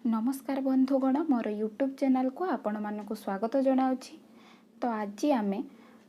नमस्कार बंधुगण मोर YouTube channel को आपण मानक स्वागत जनाऊँगी। तो आज आम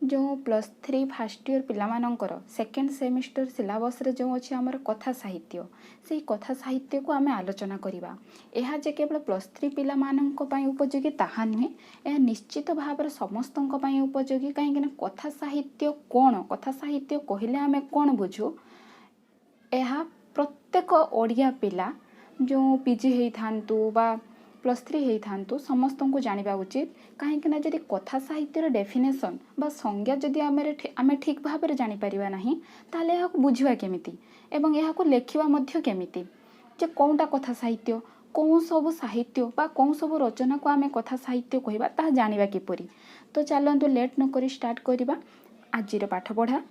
जो +3 फर्स्ट ईयर पिलामानंकर सेकेंड सेमिस्टर सिलेबस रे जो अच्छी आमर कथा साहित्य से कथा साहित्य को आम आलोचना करवा। यह जे केवल +3 पिलामानंक पई उपयोगी ताहा नुहे, यह निश्चित भाव में समस्त उपयोगी। कहीं कथा साहित्य कौन, कथा साहित्य कहले आम कौन बुझू, यह प्रत्येक ओडिया पिला जो पीजी होता बा +3 होता समस्त को जाना उचित। कहीं जदि कथा साहित्यर डेफिनेशन बा संज्ञा जदि आम ठीक भाव में जापर ना ताले यह बुझा केमिति एवं यह लेखा केमिति जे कौनटा कथा साहित्य, कौन सब साहित्य बा कौन सब रचना को आम कथा साहित्य कहवा ता जानिबा किपरि। तो चलतु लेट न करी स्टार्ट करवा आज पाठ पढ़ा।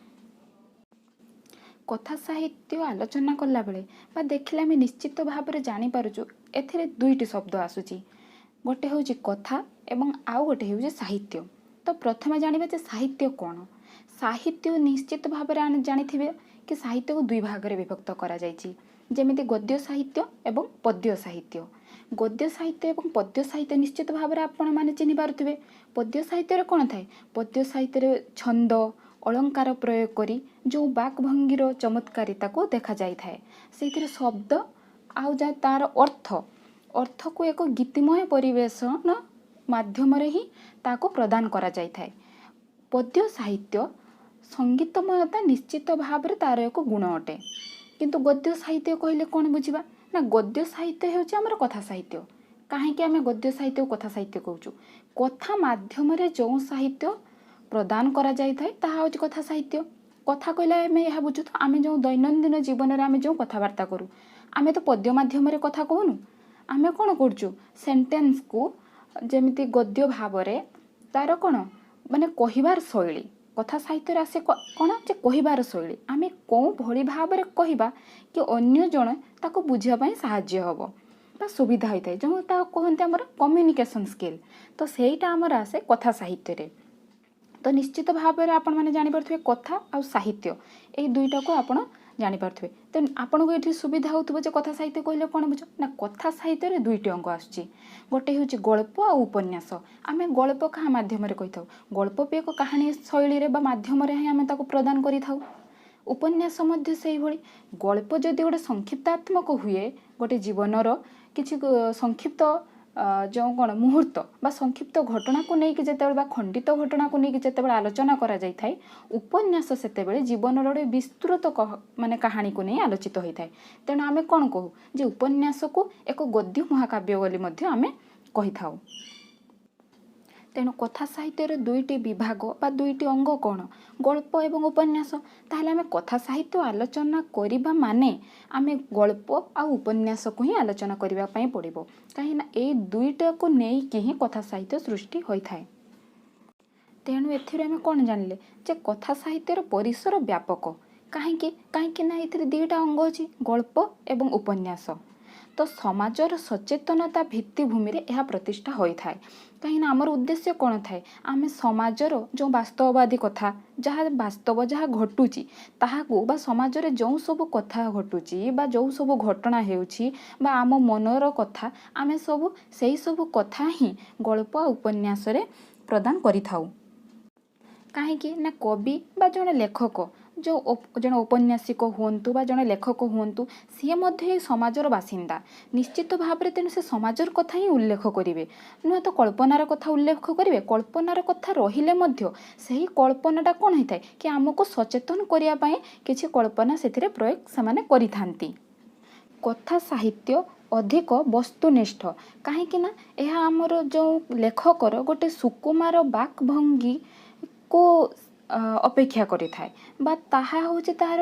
कथा साहित्य आलोचना कला बेले बा देखिले आम निश्चित भाव में जानीपरचु एथिरे दुईटी शब्द आसूची, गोटे हूँ कथा एवं आउ गोटे हूँ साहित्य। तो प्रथमे जानिबा जे साहित्य कौन। साहित्य निश्चित भाव में जानिथिबे कि साहित्य को दुई भाग में विभक्त करा जायछि, जेमिति गद्य साहित्य एवं पद्य साहित्य। गद्य साहित्य एवं पद्य साहित्य निश्चित भाव में आपण माने चिन्हि पारुथिबे। पद्य साहित्य कौन थाए, पद्य साहित्य छंद अलंकार प्रयोग करी जो बाकभंगीर चमत्कारिता को देखा जाए, से शब्द आउ जा तार अर्थ को एक गीतिमय परिवेशन माध्यम ही ताको प्रदान करा जाए थाए। पद्य साहित्य संगीतमयता निश्चित भाव में तार एक गुण अटे। किंतु गद्य साहित्य कहले कौन बुझा ना, गद्य साहित्य होछि हमर कथा साहित्य। कहीं आम गद्य साहित्य कथा साहित्य कहूँ, कथा माध्यम जो साहित्य प्रदान करा जाए ताहा होछि कथा साहित्य। कथा कहले आम यह बुझु तो आम जो दैनंदिन जीवन में आम जो कथबार्ता करूँ, आम तो पद्य माध्यम कथा कहूनु। आम कौन करूँ सेंटेंस को जेमिति गद्य भाव में तार कौन माने कहिबार शैली, कथा साहित्य आसे कौन जे कहिबार शैली आम कौन भली भाव में कहवा कि अन्य जन ताको बुझापी साहाय्य हब बा सुविधा होता है, जो कहते आमर कम्युनिकेशन स्किल। तो सेटा आमर आसे कथा साहित्य रे। तो निश्चित भाव में आपण मैंने जानीपे कथा आ साहित्य ये दुईटा को आप जानीपे। तो आपन को ये सुविधा हो जो कथा साहित्य कहले कौन बुझ ना, कथा साहित्य रे दुईटी अंग आसुची, गोटे हूँ गल्प आ उपन्यास। आम गल्प क्या मध्यम कही था, गल्प भी एक कहानी शैली माध्यम आम प्रदान करि थाउ। उपन्यास मध्य से भली गल्प जदि गोटे संक्षिप्तात्मक हुए, गोटे जीवनर किसी संक्षिप्त जो कौन मुहूर्त बा संक्षिप्त घटना को लेकिन जितेबाला खंडित घटना को लेकिन जितेबाला आलोचना करा जाय थाए, उपन्यास सेतेबेले जीवनर गोटे विस्तृत माने कहानी को नहीं आलोचित होता है। तेणु आम कौन कहू जे उपन्यास को एक गद्य महाकाव्य बोली मध्य आमे कहि थाउ। तेणु कथा साहित्य दुईटी विभाग बा दुईटी अंग कौन, गल्प एवं उपन्यास। ताहले आमे कथा साहित्य आलोचना करिबा माने आमे गल्प आ उपन्यास को ही आलोचना करिबा पई पड़िबो, कहीं ए दुईटा को नेइकि ही कथा साहित्य सृष्टि होइथाय। तेणु एथिरे आमे कौन जानिले जे कथा साहित्यर परिसर व्यापक। कहीं ना एथिरे दुईटा अंग अछि, गल्प एवं उपन्यास। तो समाजर सचेतनता भित्तिभूमि रे यह प्रतिष्ठा होता है। कहीं आमर उद्देश्य कौन थाए, आम समाजर जो वास्तववादी कथा जहाँ वास्तव जहाँ घटुची ताहाकू बा समाजरे जो सब कथा घटुची बा जो सब घटना हेउची बा आम मनर कथा आमे सब सेही सब कथा ही गल्प उपन्यास रे प्रदान करिथाउ। कहीं ना कवि बा जड़े लेखक जो जड़े औपन्यासिक हुंतु बा जड़े लेखक हुंतु सी मध्य समाजर बासिंदा निश्चित भाव में, तेणु से समाजर कथा ही उल्लेख करेंगे, नुह तो कल्पनार कथा उल्लेख करेंगे। कल्पनार कथा रहिले मध्य सही कल्पनाटा कौन होता है कि आमको सचेतन करने किसी कल्पना से प्रयोग से करिथांती। कथा साहित्य अधिक वस्तुनिष्ठ कहीं यह आमर जो लेखकर गोटे सुकुमार बाकभंगी को अपेक्षा करि थाए बा ताहा होचे तार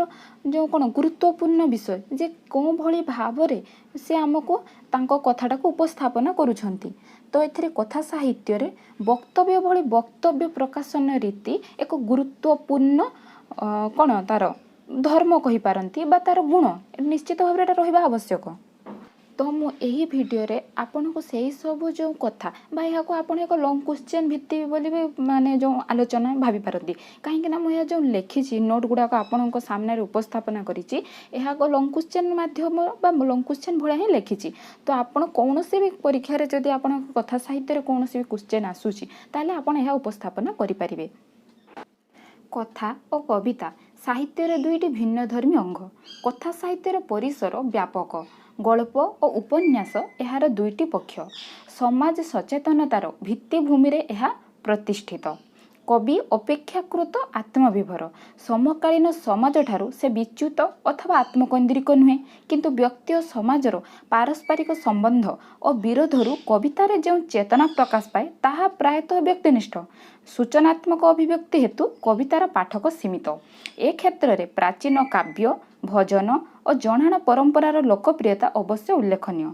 जो कौन गुरुत्वपूर्ण विषय जे कौन भली भाव रे से आमको तांको कथाटा को उपस्थापन करुछंती। तो एथिरे कथा साहित्य रे वक्तव्य भली वक्तव्य प्रकाशन रीति एक गुरुत्वपूर्ण कौन तार धर्म कहि पारंती बा तार गुण निश्चित भाव रे रहिबा आवश्यक। तो मु एही भिडियो आपनको से सब जो कथा यहाँ आप एक लंग क्वेश्चन भित्ति बोली भी माने जो आलोचना भाभी पारती कहीं मुझे जो लिखी नोट गुड़ाक आपण सामने उपस्थापना करी लंग क्वेश्चन मध्यम लंग क्वेश्चन भाया ही लिखी तो आपड़ कौन भी परीक्षा जदि आप कथा साहित्य कौन भी क्वेश्चन आसूसी ताले आपण यह उपस्थापना करें। कथा और कविता साहित्यर दुईटी भिन्न धर्मी अंग। कथा साहित्यर परिसर व्यापक, गल्प और उपन्यास यार दुईटी पक्ष। समाज सचेतनतार भित्तिभूमि रे यह प्रतिष्ठित। कवि अपेक्षाकृत आत्मविभर, समकालीन समाज ठारू से विच्युत अथवा आत्मकेन्द्रिक नुहे, किंतु व्यक्ति और समाजर पारस्परिक संबंध और विरोधरू कवितार जो चेतना प्रकाश पाए ताहा प्रायतः व्यक्तिनिष्ठ। सूचनात्मक अभिव्यक्ति हेतु कवितार पाठक सीमित। ए क्षेत्र में प्राचीन काव्य, भजन और जनाण परंपरार लोकप्रियता अवश्य उल्लेखनीय।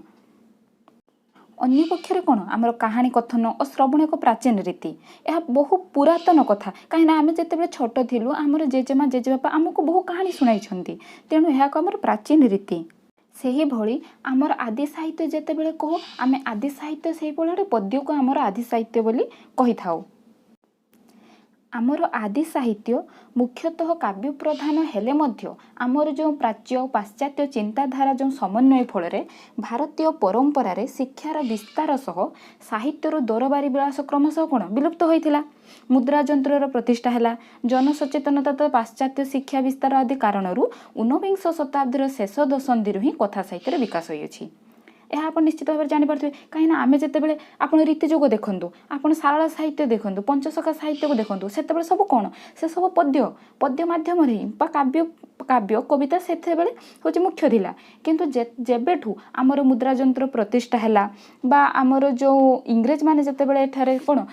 अन्य पक्षरे कौन आमर कहानी कथन और श्रवण एक प्राचीन रीति। यह बहु पुरातन कथा कहीं आम जिते छोट थिलु आमर जेजेमा जेजेबापा आमको बहु कहानी शुणाई, तेणु यह आमर प्राचीन रीति। से भली आमर आदि साहित्य जितेबले कहू आम आदि साहित्य से पद्य को आमर आदि साहित्य बोली कही थाउ। आमर आदि साहित्य मुख्यतः काव्य प्रधान हेले मध्य आमर जो प्राच्य पाश्चात्य चिंताधारा जो समन्वय फल भारतीय परंपरा रे शिक्षार विस्तार सह साहित्यर दरबारी विलास क्रमशः कौन विलुप्त होइथिला। मुद्रा जंत्रर प्रतिष्ठा है, जनसचेतनता तो पाश्चात्य शिक्षा विस्तार आदि कारणरू 19 शताब्दीर शेष दशंधि ही कथा साहित्य विकास होइछि। यह आप निश्चित भाव में जानीपे कहीं आम जिते आप रीतिजोग देखूँ, आप सारला साहित्य देखूँ, पंचसखा साहित्य को देखूँ, से सब कौन से सब पद्य मध्यम काव्य काव्य कविता से हूँ मुख्य थिला। किंतु जेबेठू आमर मुद्रा जंत्र प्रतिष्ठा है बा आमर जो इंग्रेज माने जितेबाला एठारे कौन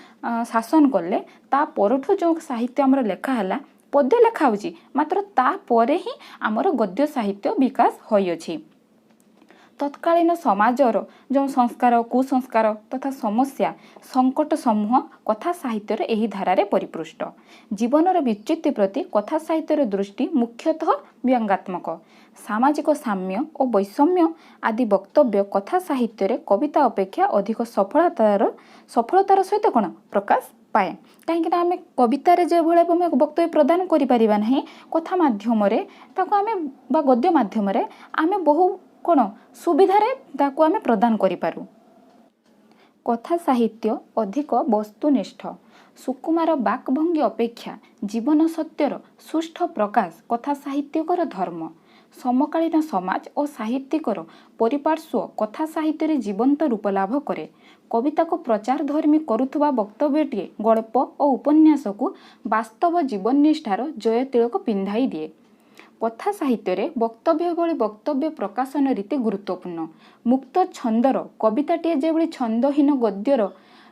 शासन कले ता परठू जो साहित्य आमर लेखा है पद्य लेखा होची, मात्र तापर ही आमर गद्य साहित्य विकास होइछि। तत्कालीन समाजर जो संस्कार कुसंस्कार तथा समस्या संकट समूह कथा साहित्यर एही धारारे परिपृष्ट। जीवनर विच्युति प्रति कथा साहित्यर दृष्टि मुख्यतः व्यंगात्मक। सामाजिक साम्य और वैषम्य आदि वक्तव्य कथा साहित्य कविता अपेक्षा अधिक सफलतार सहित कौन प्रकाश पाए। कहीं आम कवितार जो भाई वक्तव्य प्रदान करिपारिबा नहीं, कथा माध्यम बा गद्य माध्यम आम बहु कौन सुविधारे ताकू आमे प्रदान करिपारू। कथा साहित्य अधिक वस्तुनिष्ठ। सुकुमार बाकभंगी अपेक्षा जीवन सत्यर सुष्ठ प्रकाश कथा साहित्यकर धर्म। समकालीन समाज और साहित्यिकर परिपार्श्व कथा साहित्य जीवंत रूप लाभ करे। कविता को प्रचार धर्मी करुथुबा वक्तव्यटीए गल्प और उपन्यास को वास्तव जीवन निष्ठार जय तिलक पिंधाई दिए। कथा साहित्य वक्तव्य भली वक्तव्य प्रकाशन रीति गुरुत्वपूर्ण। मुक्त छंदर कविताटीए जो छंदहीन गद्यर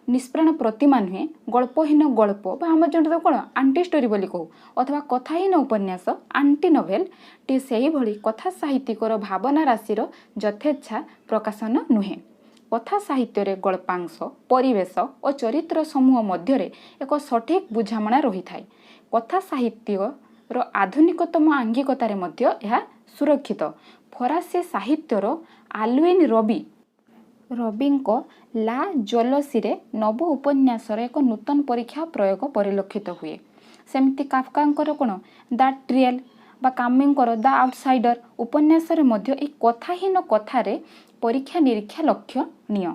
निष्प्राण प्रतिमा नुहे, गल्पहीन गल्प आम जो कौन आंटी स्टोरी बोली कहू अथवा कथाहीन उपन्यास आंटी नोवेल टी से भली कथा साहित्यिकर भावना राशिर यथेच्छा प्रकाशन नुहे। कथा साहित्य गल्पांश परिवेश और चरित्र समूह मध्य एक सठिक बुझामणा रही थाए। कथा साहित्य आधुनिकतम आंगिकतार मध्य यह सुरक्षित। फरासी साहित्यर आल्विन रबिंको ला जलसी रे नव उपन्यासर एक नूतन परीक्षा प्रयोग परिलक्षित हुए। सेमती काफकांकर कौन द ट्रियल बा कामिंकर द आउटसाइडर उपन्यासर मध्य एक कथाहीन कथारे परीक्षा निरीक्षा लक्षणीय।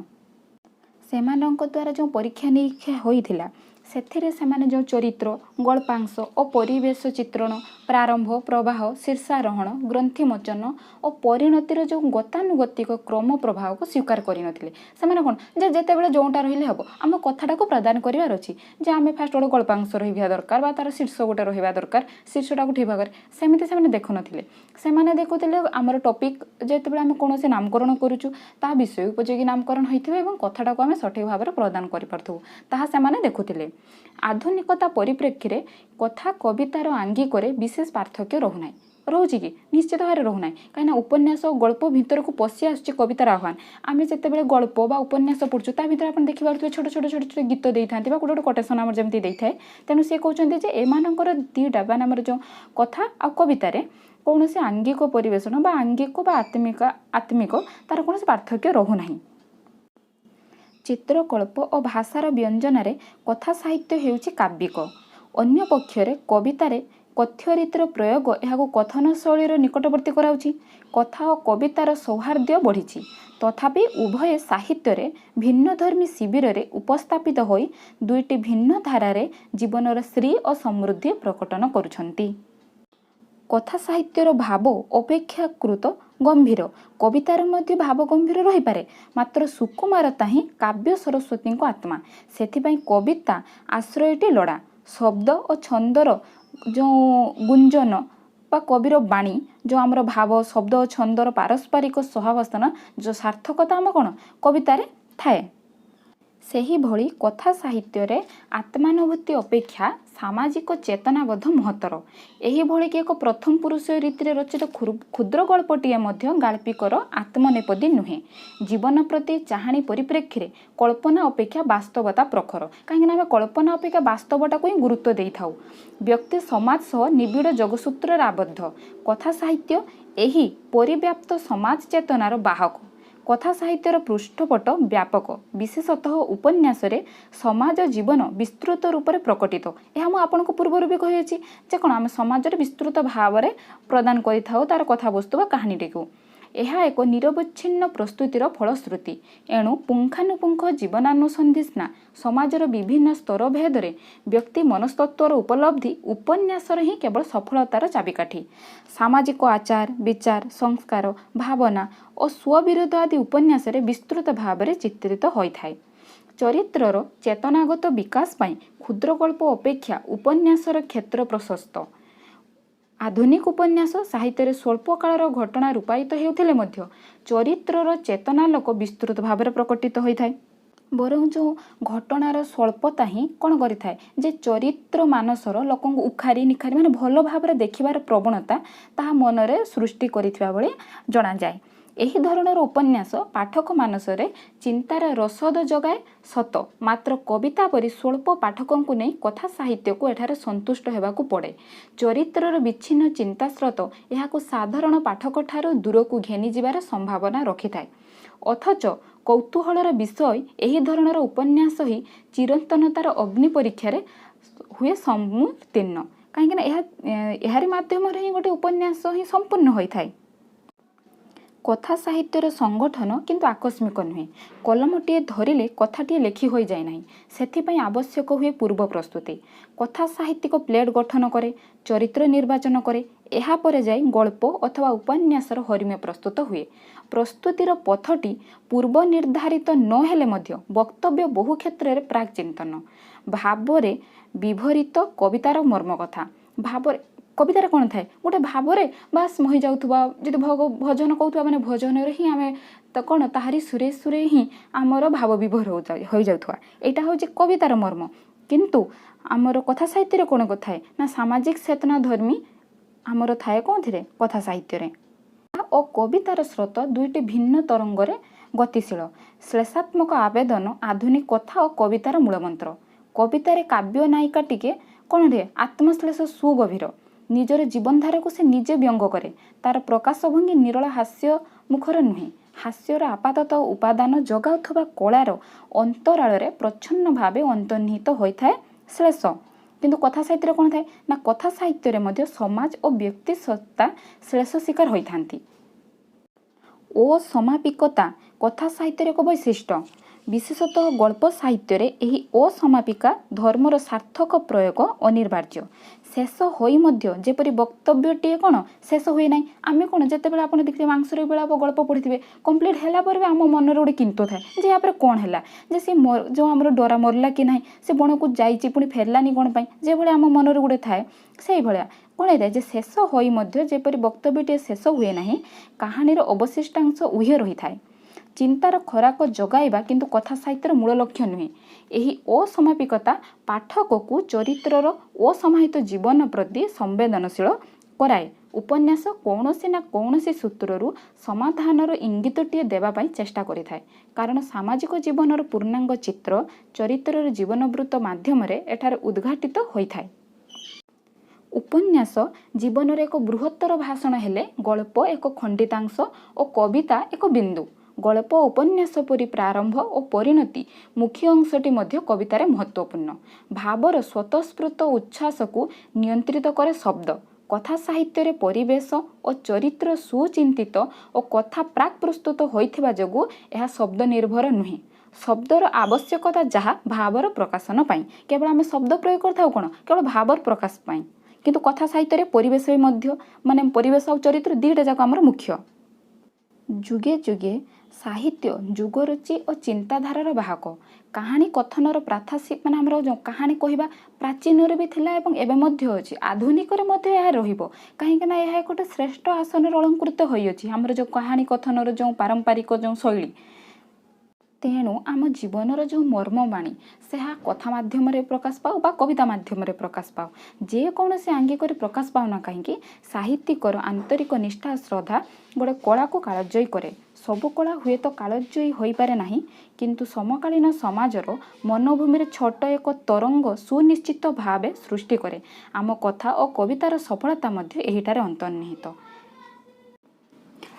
सेमानंक द्वारा जो परीक्षा निरीक्षा होइथिला सेथिरे सेमाने जो चरित्र गल्पांश और परिवेश चित्रण प्रारंभ प्रवाह शीर्षारोहण ग्रंथिमोचन और परिणतिर जो गतानुगतिक क्रम प्रभाव को स्वीकार करनथिले। सेमाने कोन जे जेतेबेले जोंटा रहिले हबो आम कथाटा को प्रदान करिवार अछि जे आमे फास्ट गोटे गल्पांश रहिबा दरकार बा तार शीर्ष गोटे रहिबा दरकार शीर्षटा को ठीक भागरे सेमिति सेमाने देखुनथिले। सेमाने देखुथिले आमर टॉपिक जेतेबेले आमे कोनोसे नामकरण करूछु ता विषय उपयोगी नामकरण होइथिबे एवं कथाटा को आमे सठिक भाबरे प्रदान करि परथु ताहा सेमाने देखुथिले। आधुनिकता परिप्रेक्षी में कथा कवितार आंगिकरे विशेष पार्थक्य रोना रोचे कि निश्चित भाव रोना कहीं उपन्यास और गल्प भीतर को पशि आसुची कवितार आह्वान। आम जिते गल्प बा उपन्यास पढ़ुँ ता भर आप देखिए छोट छोट छोट छोट गीत दे था गोटे गोटे कोटेसन आम जमी दे थाए। तेणु सी कहते हैं एमानकर दीटा मान जो कथा आ कवितार कौन से आंगिक परिवेशन बा आंगिक बा आत्मिक तार कौन पार्थक्य रहूना। चित्रकल्प और भाषार व्यंजन कथा साहित्य हेउछि काव्यिक। अन्य पक्षरे कवितार कथ्य रीतिर प्रयोग यहाँ कथन शैलीर निकटवर्ती कराउछि। कथा और कवितार सौहार्द्य बढ़ी तथापि उभय साहित्य भिन्नधर्मी शिविर में उपस्थापित होई दुईटी भिन्न धारारे जीवनर श्री और समृद्धि प्रकटन करुछन्ति। कथा साहित्यर भाव अपेक्षाकृत गंभीर, कवितार मध्य भाव गंभीर रही पारे, मात्र सुकुमारता ही काव्य सरस्वती आत्मा। सेथिपाई कविता आश्रयटी लड़ा शब्द और छंदर जो गुंजन बा कविर बाणी जो आमर भाव शब्द और छंदर पारस्परिक सहावस्थान जो सार्थकता आम कौन कवितार थाए। सेही भली कथा साहित्य आत्मानुभूति अपेक्षा सामाजिक चेतनाबोध महत्तर। एही भली कि एक प्रथम पुरुष रीति रचित क्षुद्र गल्पटीए गाल्पिकर आत्मनेपदी नुहे। जीवन प्रति चाहाणी परिप्रेक्षी में कल्पना अपेक्षा वास्तवता प्रखर, कहीं आम कल्पना अपेक्षा वास्तवटा को ही गुरुत्व दे था। व्यक्ति समाज सह निबिड़ जोगसूत्र आबद्ध। कथा साहित्य एही परिव्याप्त समाज चेतनार बाहक। कथा साहित्यर पृष्ठपट व्यापक, विशेषतः उपन्यास समाज जीवन विस्तृत रूप से प्रकटित। यह मुझे आपको पूर्वर भी कही कौन आम समाज विस्तृत भाव में प्रदान कर तार कथावस्तु व कहानीटी को। यह एक निरवच्छिन्न प्रस्तुतिर फलश्रुति। एणु पुंखानुपुंख जीवनानुसंधिस्ना समाजर विभिन्न स्तर भेदरे व्यक्ति मनस्तत्वर उपलब्धि उपन्यासर ही केवल सफलतार चाबिकाठी। सामाजिक आचार विचार संस्कार भावना और स्वविरोध आदि उपन्यास विस्तृत भाव में चित्रित होता है। चरित्रर चेतनागत विकास पाई क्षुद्रगल्प अपेक्षा उपन्यासर क्षेत्र प्रशस्त। आधुनिक उपन्यास साहित्य स्वल्प कालर घटना रूपायित होते मध्य चरित्रर चेतनालोक विस्तृत भाव में प्रकटित होता है। बरं जो घटनार स्वल्पता ही कौन करें जे चरित्र मानसर लोक उखारी निखारी माने भल भाव में देखिबार प्रवणता ताहा मनरे सृष्टि करिथिबा भली जणा जाए। एही धरणर उपन्यास पाठक मानसरे चिंतार रसद जगाए सत, मात्र कविता परि स्वल्प पाठकों को नहीं कथा साहित्य को एठारे संतुष्ट हेबाकु पड़े। चरित्रर विच्छिन्न चिंतास्रोत यहाँ साधारण पाठक ठारू दूर को घेनी जिबार संभावना रखिथाए। अथच कौतूहलर विषय एही धरणर उपन्यास ही चिरंतनतार अग्नि परीक्षार हुए सम्मुत्तीर्ण, कहीं यार माध्यम ही गोटे उपन्यास ही संपूर्ण होता है। कथा साहित्यर संगठन किंतु आकस्मिक नुहे। कलमटीए धरिले कथाटीए लेखि हो जाए नहीं, सेथिपाई आवश्यक हुए पूर्व प्रस्तुति। कथा साहित्यिक प्लेट गठन करे, चरित्र निर्वाचन करे, एहा परे जाई गल्प अथवा उपन्यासर हरिमे प्रस्तुत हुए। प्रस्तुतिर पथटी पूर्व निर्धारित न हेले मध्य वक्तव्य बहु क्षेत्र में प्राक चिंतन भावरे विभरित कवितार मर्म कथा भाव कवितार कौन थाए गोटे भाव में बास मोहि जाउथुबा जदि भजन कहूथुबा माने भजन ही आमे तो कौन ताहारी सुरे सुरे ही आमर भाव विभोर हो जाउथुबा, एटा होछि कवितार मर्म। किंतु आमर कथा साहित्य कौन कथाए ना सामाजिक चेतना धर्मी आमर थाए कौन थिरे कथा साहित्य और कवितार स्रोत दुईटी भिन्न तरंगरे गतिशील। श्लेषात्मक आवेदन आधुनिक कथा और कवितार मूलमंत्र। कवितार काव्य नायिका टिके कौन रे आत्मश्लेष सुगभीर, निजर जीवनधारा को से निजे व्यंग करे। तार प्रकाशभंगी निरल हास्य मुखर नुहे। हास्यर आपातत उपादान जगाउथबा कलार अंतराल प्रच्छन्न भावे अंतर्निहित होता है श्लेष। किंतु कथा साहित्य कौन थाए ना कथा साहित्य मध्य समाज और व्यक्ति सत्ता श्लेष शिकार होइथांती। ओ समापिकता कथा साहित्य एक वैशिष्ट्य। विशेषतः गल्प साहित्य एही असमापिका धर्मर सार्थक प्रयोग अनिवार्य। शेष होई मध्य जेपरि वक्तव्यटीए कौन शेष हुए ना। आम कौन जिते आप देखिए मांसर बेला गल्प पढ़ी कम्प्लीट है आम मन गोटे किंतु थाए जे यहाँ कौन है जे सी जो आम डरा मरला कि ना से बण को जाइए पुणी फेरलानी कौन पाई जे भाई आम मनर गोटे थाए से भाया कौन है जे शेष होई मध्य जेपरि वक्तव्यटीए शेष हुए ना कहानीर अवशिष्टांश उहे रही थाए। चिंतार खराक जगाइबा किंतु कथा साहित्यर मूल लक्ष्य नुहे। एही असमापिकता पाठक को चरित्रर असमाहित जीवन प्रति संवेदनशील कराए। उपन्यास कौनसी ना कौनसी सूत्ररु समाधानर इंगितटीए देवाई चेष्टा करिथाए, कारण सामाजिक जीवनर पूर्णांग चित्र चरित्रर जीवनवृत्त माध्यम एठार उद्घाटित होइथाए। उपन्यास जीवन एक बृहत्तर भाषण हेले गल्प एक खंडितांश और कविता एक बिंदु। गल्प उपन्यास परी प्रारंभ और परिणति मुख्य अंशटी मध्य कवितार महत्वपूर्ण। भावर स्वतःस्फूर्त उच्छ्वास को नियंत्रित करे शब्द। कथा साहित्य परिवेश और चरित्र सुचिंतित और कथा प्राक प्रस्तुत होइथिबा जोगु यह शब्द निर्भर नुहे। शब्दर आवश्यकता जहाँ भावर प्रकाशन पाई। केवल आम शब्द प्रयोग करथाउ कोन केवल भावर प्रकाश पाई, किंतु कथा साहित्य परिवेश मध्य माने परिवेश और चरित्र दुईटा जाक आमर मुख्य। जुगे जुगे साहित्य जुगरुचि और चिंताधारार बाहक। कहानी कथनर प्राथासी माने आमर जो कहानी कहवा प्राचीन भी थिला एवं एबे मध्य अछि, आधुनिक रे मध्य यह रहिबो। काहेकि ना यह एक श्रेष्ठ आसन अलंकृत होई अछि हमर जो कहानी कथनर जो पारंपरिक जो शैली। तेणु आम जीवनर जो मर्मवाणी से कथा माध्यम प्रकाश पाओ बा कविता माध्यम प्रकाश पाओ, जेकोसी आंगिक प्रकाश पाओना कहीं साहित्यिकर आंतरिक निष्ठा श्रद्धा गोटे कला को कालजयी करे। सबु कला हुए तो कालजयी हो पारे नहीं, किंतु समकालीन समाजर मनोभूमि छोट एक तरंग सुनिश्चित भाव सृष्टि करे। आम कथा और कवितार सफलता मध्य एहिटार अंतर्निहित।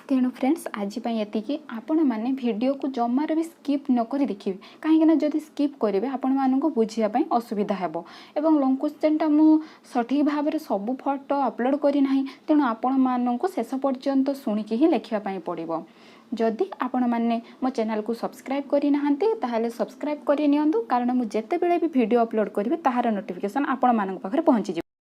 तेणु फ्रेंड्स आज ये आपण मैंने वीडियो को जमार भी स्किप नक देखिए, कहीं जदि स्किप करेंगे आपण मानक बुझापी असुविधा हेबो। एवं लॉन्ग क्वेश्चनटा मु सठिक भाव में सबू फोटो अपलोड करना, तेणु आपण मानक शेष पर्यंत शुणिकी ही लिखापी पड़ो। जदि आपण मैंने मो चैनल को सब्सक्राइब करना ताहले सब्सक्राइब करनी, कारण मुझे भी वीडियो अपलोड करी ताहार नोटिफिकेशन आपण मानक पाखरे पहुँची।